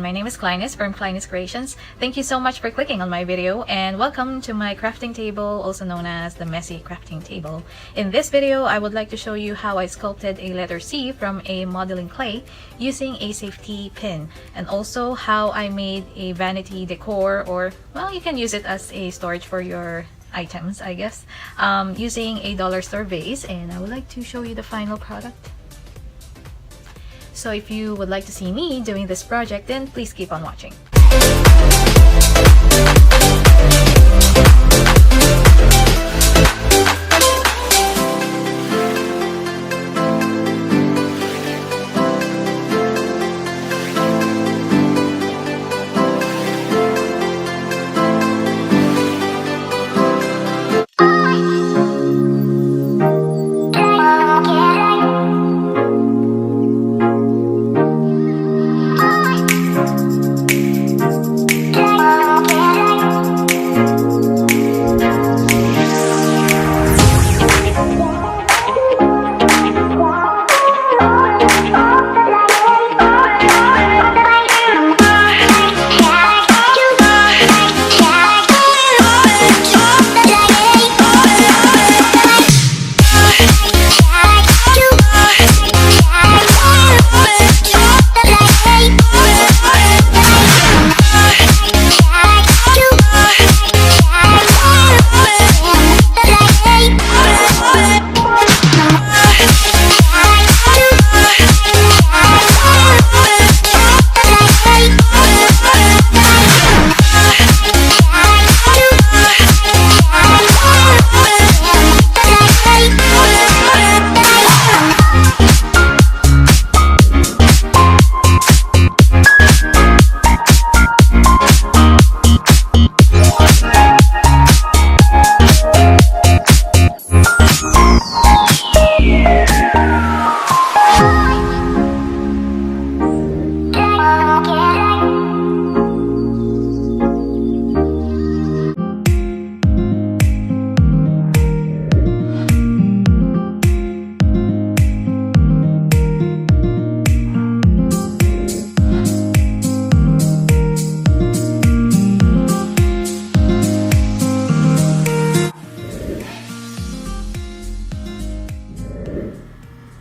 my name is Kleines from Kleines Creations. Thank you so much for clicking on my video, and welcome to my crafting table, also known as the messy crafting table. In this video, I would like to show you how I sculpted a letter C from a modeling clay using a safety pin, and also how I made a vanity decor, or well, you can use it as a storage for your items, I guess, using a dollar store vase. And I would like to show you the final product. So if you would like to see me doing this project, then please keep on watching.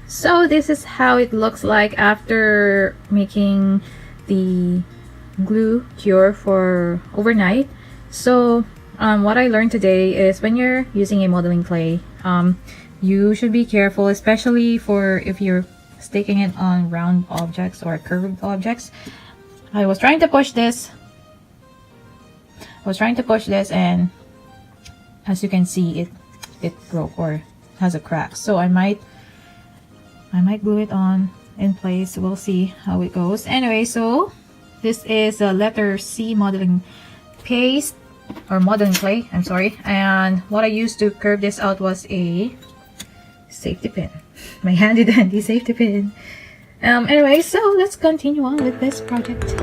So this is how it looks like after making the glue cure for overnight. So what I learned today is when you're using a modeling clay, you should be careful, especially for if you're sticking it on round objects or curved objects. I was trying to push this and as you can see, it broke or has a crack. So I might glue it on in place. We'll see how it goes. Anyway, so this is a letter C modeling paste or modeling clay, I'm sorry, and what I used to curve this out was a safety pin, my handy dandy safety pin. Anyway, so let's continue on with this project.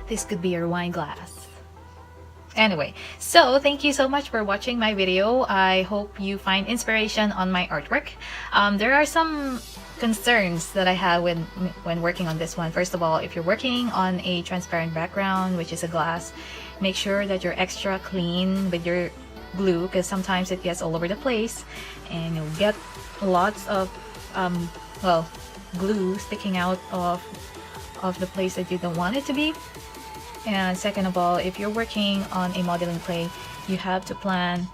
This could be your wine glass. Anyway, so thank you so much for watching my video. I hope you find inspiration on my artwork. There are some concerns that I have when working on this one. First of all, if you're working on a transparent background, which is a glass, make sure that you're extra clean with your glue, because sometimes it gets all over the place and you'll get lots of well, glue sticking out of the place that you don't want it to be. And second of all, if you're working on a modeling clay, you have to plan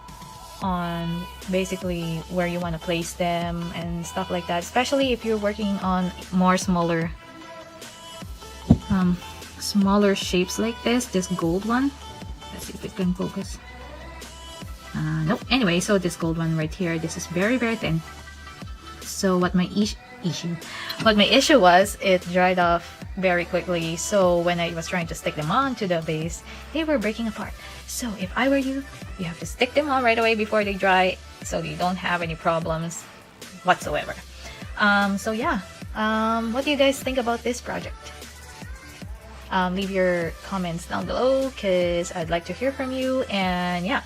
on basically where you want to place them and stuff like that, especially if you're working on more smaller shapes like this gold one. Let's see if it can focus. Nope. Anyway, so this gold one right here, this is very thin. So what my issue was, it dried off very quickly. So when I was trying to stick them on to the vase, they were breaking apart. So if I were you, you have to stick them on right away before they dry, so you don't have any problems whatsoever. So yeah, what do you guys think about this project? Leave your comments down below, because I'd like to hear from you. And yeah,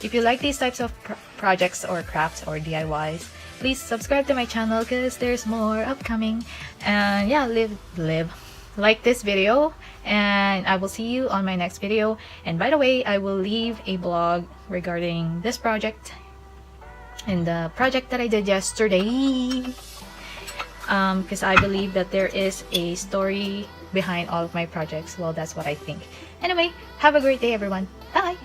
if you like these types of projects or crafts or DIYs, please subscribe to my channel, because there's more upcoming. And yeah, like this video, and I will see you on my next video. And by the way, I will leave a blog regarding this project and the project that I did yesterday, because I believe that there is a story behind all of my projects. Well, that's what I think. Anyway, have a great day, everyone. Bye.